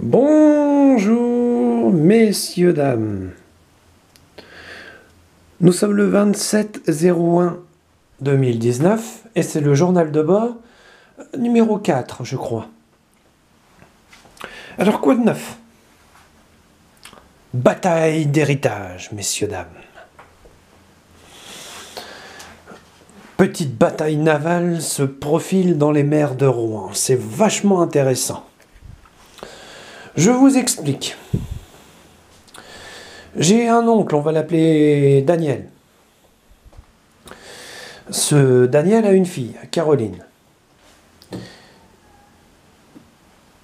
Bonjour, messieurs, dames. Nous sommes le 27/01/2019 et c'est le journal de bord numéro 4, je crois. Alors, quoi de neuf? Bataille d'héritage, messieurs, dames. Petite bataille navale se profile dans les mers de Rouen. C'est vachement intéressant. Je vous explique. J'ai un oncle, on va l'appeler Daniel. Ce Daniel a une fille, Caroline.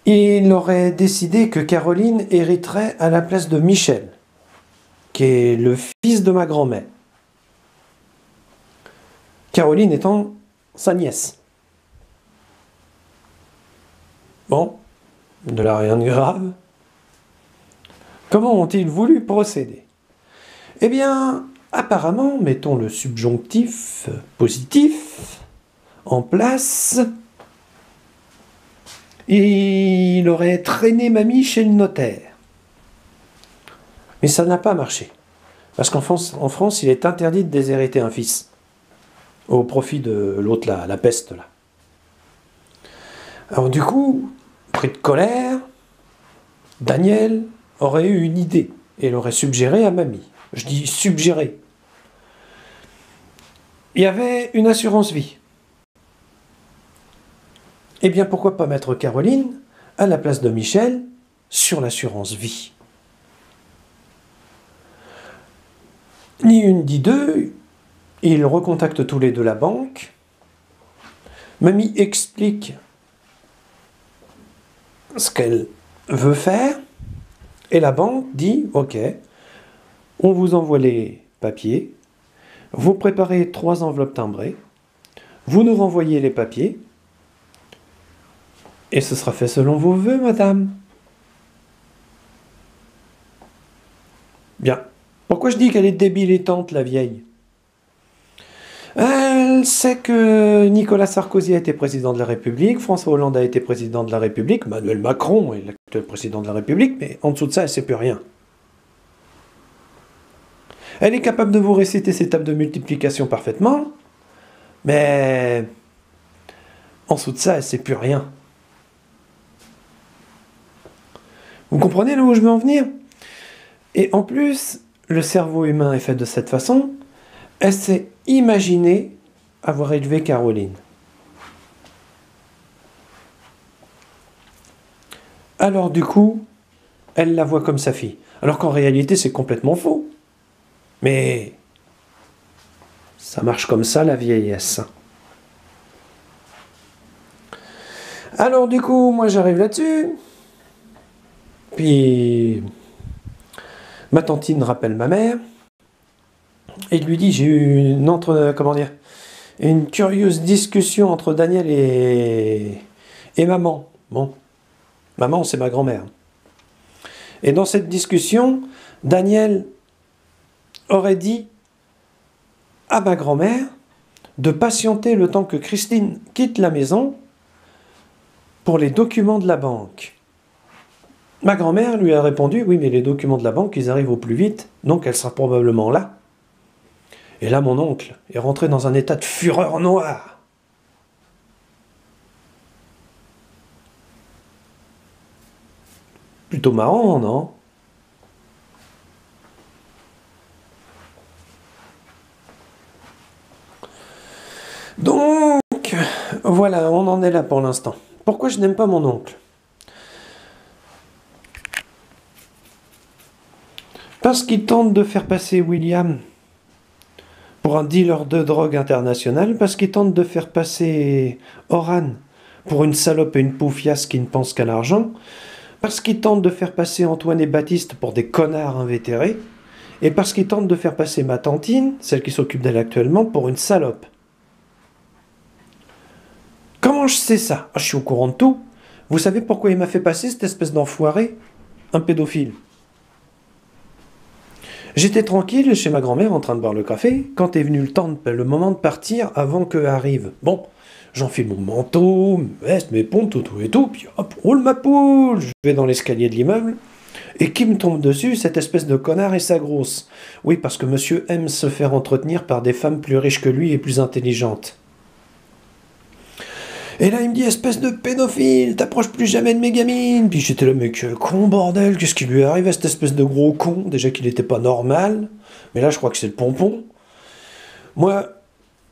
Il aurait décidé que Caroline hériterait à la place de Michel, qui est le fils de ma grand-mère. Caroline étant sa nièce. Bon, de là rien de grave. Comment ont-ils voulu procéder? Eh bien, apparemment, mettons le subjonctif positif en place, il aurait traîné mamie chez le notaire. Mais ça n'a pas marché. Parce qu'en France, il est interdit de déshériter un fils. Au profit de l'autre là, la peste là. Alors du coup, pris de colère, Daniel aurait eu une idée et l'aurait suggéré à mamie. Je dis suggéré. Il y avait une assurance vie. Eh bien, pourquoi pas mettre Caroline à la place de Michel sur l'assurance vie? Ni une, ni deux, ils recontactent tous les deux la banque. Mamie explique ce qu'elle veut faire. Et la banque dit, ok, on vous envoie les papiers, vous préparez 3 enveloppes timbrées, vous nous renvoyez les papiers, et ce sera fait selon vos vœux, madame. Bien. Pourquoi je dis qu'elle est débilitante, la vieille? Elle sait que Nicolas Sarkozy a été président de la République, François Hollande a été président de la République, Emmanuel Macron est l'actuel président de la République, mais en dessous de ça, elle ne sait plus rien. Elle est capable de vous réciter ses tables de multiplication parfaitement, mais en dessous de ça, elle ne sait plus rien. Vous comprenez là où je veux en venir? Et en plus, le cerveau humain est fait de cette façon. Elle s'est imaginée avoir élevé Caroline. Alors du coup, elle la voit comme sa fille. Alors qu'en réalité, c'est complètement faux. Mais ça marche comme ça, la vieillesse. Alors du coup, moi j'arrive là-dessus. Puis ma tantine rappelle ma mère. Et lui dit, j'ai eu une curieuse discussion entre Daniel et maman. Bon, maman, c'est ma grand-mère. Et dans cette discussion, Daniel aurait dit à ma grand-mère de patienter le temps que Christine quitte la maison pour les documents de la banque. Ma grand-mère lui a répondu, oui, mais les documents de la banque, ils arrivent au plus vite, donc elle sera probablement là. Et là, mon oncle est rentré dans un état de fureur noire. Plutôt marrant, non? Donc, voilà, on en est là pour l'instant. Pourquoi je n'aime pas mon oncle? Parce qu'il tente de faire passer William pour un dealer de drogue international, parce qu'il tente de faire passer Oran pour une salope et une poufiasse qui ne pense qu'à l'argent, parce qu'il tente de faire passer Antoine et Baptiste pour des connards invétérés, et parce qu'il tente de faire passer ma tantine, celle qui s'occupe d'elle actuellement, pour une salope. Comment je sais ça? Je suis au courant de tout. Vous savez pourquoi il m'a fait passer cette espèce d'enfoiré? Un pédophile. J'étais tranquille chez ma grand-mère en train de boire le café quand est venu le moment de partir avant qu'elle arrive. Bon, J'enfile mon manteau, mes vestes, mes pompes, tout et tout, puis hop, roule ma poule. Je vais dans l'escalier de l'immeuble. Et qui me tombe dessus, cette espèce de connard et sa grosse. Oui, parce que monsieur aime se faire entretenir par des femmes plus riches que lui et plus intelligentes. Et là, il me dit, espèce de pédophile, t'approches plus jamais de mes gamines. Puis j'étais là, mais quel con, bordel, qu'est-ce qui lui arrive à cette espèce de gros con? Déjà qu'il n'était pas normal. Mais là, je crois que c'est le pompon. Moi,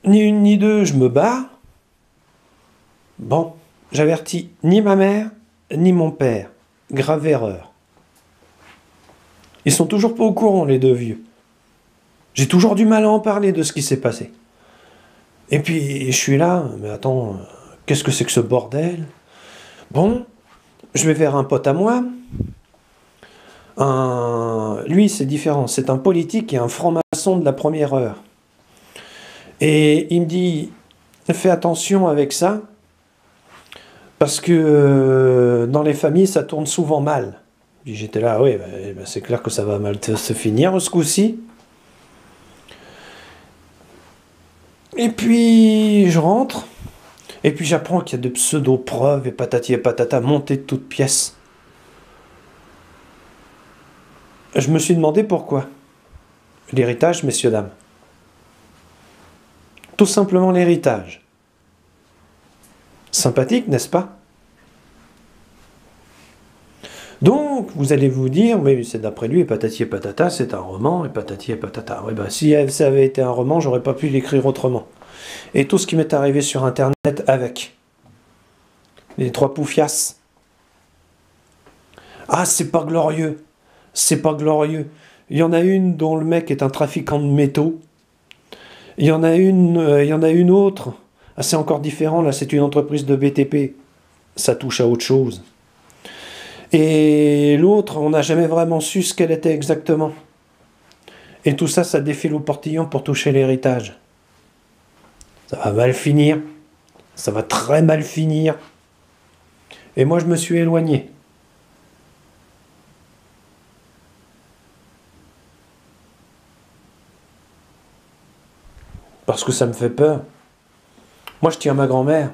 ni une ni deux, je me barre. Bon, j'avertis ni ma mère, ni mon père. Grave erreur. Ils sont toujours pas au courant, les deux vieux. J'ai toujours du mal à en parler de ce qui s'est passé. Et puis, je suis là, mais attends, qu'est-ce que c'est que ce bordel? Bon, je vais vers un pote à moi. Lui, c'est différent, c'est un politique et un franc-maçon de la première heure. Et il me dit, fais attention avec ça, parce que dans les familles, ça tourne souvent mal. J'étais là, oui, c'est clair que ça va mal se finir ce coup-ci. Et puis, je rentre, et puis j'apprends qu'il y a de pseudo-preuves et patati et patata montées de toutes pièces. Je me suis demandé pourquoi. L'héritage, messieurs, dames. Tout simplement l'héritage. Sympathique, n'est-ce pas? Donc, vous allez vous dire, mais c'est d'après lui, et patati et patata, c'est un roman, et patati et patata. Oui, si ça avait été un roman, j'aurais pas pu l'écrire autrement. Et tout ce qui m'est arrivé sur Internet avec. Les trois poufias. Ah, c'est pas glorieux. C'est pas glorieux. Il y en a une dont le mec est un trafiquant de métaux. Il y en a une autre. Ah, c'est encore différent, là, c'est une entreprise de BTP. Ça touche à autre chose. Et l'autre, on n'a jamais vraiment su ce qu'elle était exactement. Et tout ça, ça défile au portillon pour toucher l'héritage. Ça va mal finir. Ça va très mal finir. Et moi, je me suis éloigné. Parce que ça me fait peur. Moi, je tiens à ma grand-mère.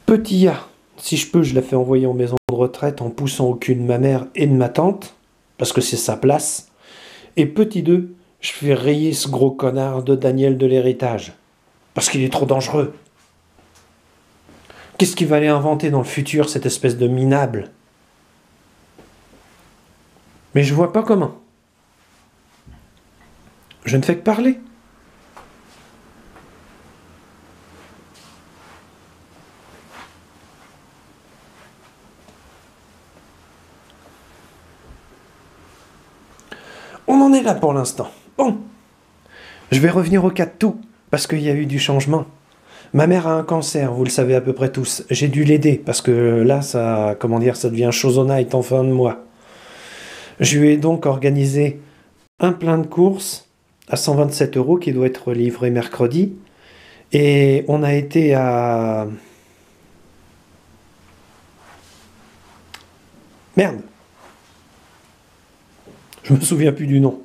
Petit A, si je peux, je la fais envoyer en maison de retraite en poussant au cul de ma mère et de ma tante, parce que c'est sa place. Et petit 2, je fais rayer ce gros connard de Daniel de l'héritage, parce qu'il est trop dangereux. Qu'est-ce qu'il va aller inventer dans le futur, cette espèce de minable? Mais je vois pas comment. Je ne fais que parler. On en est là pour l'instant. Bon, je vais revenir au cas de tout, parce qu'il y a eu du changement. Ma mère a un cancer, vous le savez à peu près tous. J'ai dû l'aider, parce que là, ça devient chose honnête en fin de mois. Je lui ai donc organisé un plein de courses à 127 € qui doit être livré mercredi. Et on a été à... Merde. Je me souviens plus du nom.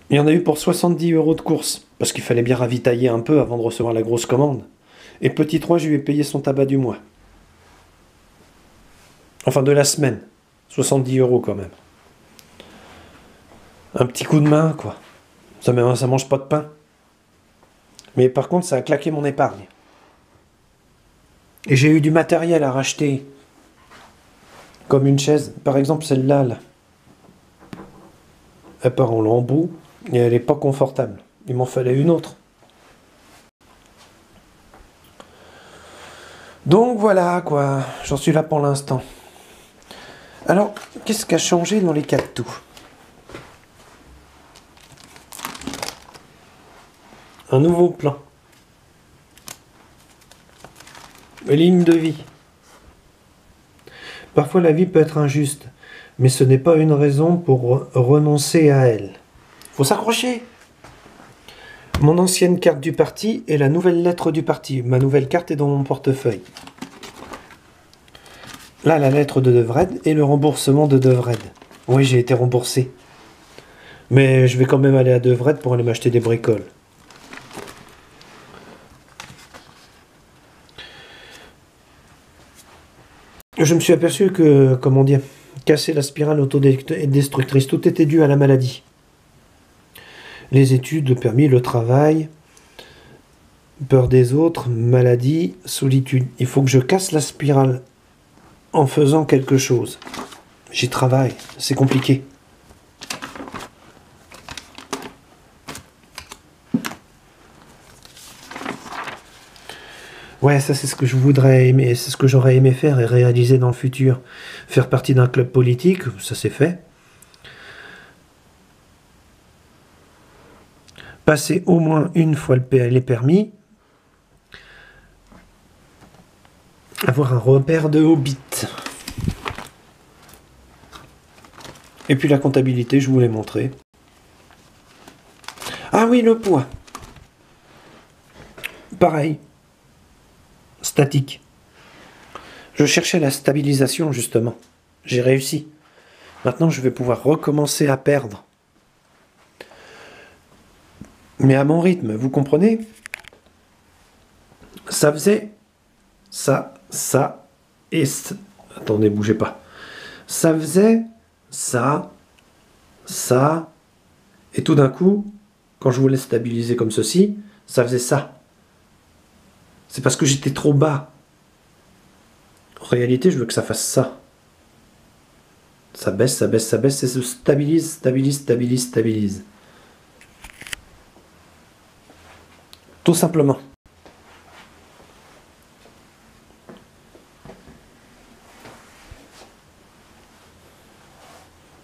Il y en a eu pour 70 € de course, parce qu'il fallait bien ravitailler un peu avant de recevoir la grosse commande. Et petit 3, je lui ai payé son tabac du mois. Enfin, de la semaine. 70 € quand même. Un petit coup de main, quoi. Ça mange pas de pain. Mais par contre, ça a claqué mon épargne. Et j'ai eu du matériel à racheter. Comme une chaise. Par exemple, celle-là, là. Elle part en lambeaux et elle n'est pas confortable. Il m'en fallait une autre. Donc voilà, quoi. J'en suis là pour l'instant. Alors, qu'est-ce qui a changé dans les cas de tout? Un nouveau plan. Ligne de vie. Parfois la vie peut être injuste, mais ce n'est pas une raison pour renoncer à elle. Faut s'accrocher. Mon ancienne carte du parti et la nouvelle lettre du parti. Ma nouvelle carte est dans mon portefeuille. Là, la lettre de Devred et le remboursement de Devred. Oui, j'ai été remboursé. Mais je vais quand même aller à Devred pour aller m'acheter des bricoles. je me suis aperçu que, comment dire, casser la spirale autodestructrice, tout était dû à la maladie. Les études, le permis, le travail, peur des autres, maladie, solitude. Il faut que je casse la spirale en faisant quelque chose. J'y travaille, c'est compliqué. Ouais, ça c'est ce que je voudrais aimer, c'est ce que j'aurais aimé faire et réaliser dans le futur. Faire partie d'un club politique, ça c'est fait. Passer au moins une fois les permis. Avoir un repère de Hobbit. Et puis la comptabilité, je vous l'ai montré. Ah oui, le poids. Pareil. Statique. Je cherchais la stabilisation, justement. J'ai réussi. Maintenant, je vais pouvoir recommencer à perdre. Mais à mon rythme, vous comprenez? Ça faisait ça, et ça. Attendez, bougez pas. Ça faisait ça, et tout d'un coup, quand je voulais stabiliser comme ceci, ça faisait ça. C'est parce que j'étais trop bas. En réalité, je veux que ça fasse ça. Ça baisse, ça baisse, ça baisse, et se stabilise, stabilise, stabilise, stabilise. Tout simplement.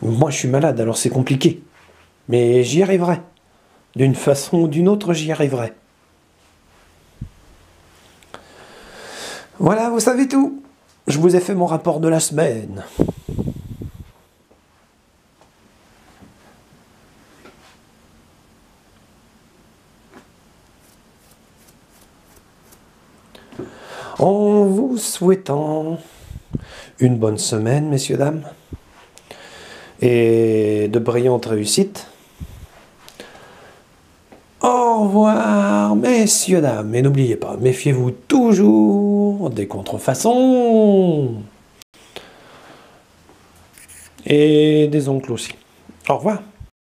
Moi, je suis malade, alors c'est compliqué. Mais j'y arriverai. D'une façon ou d'une autre, j'y arriverai. Voilà, vous savez tout. Je vous ai fait mon rapport de la semaine. En vous souhaitant une bonne semaine, messieurs, dames, et de brillantes réussites. Au revoir, messieurs, dames, et n'oubliez pas, méfiez-vous toujours des contrefaçons et des oncles aussi. Au revoir.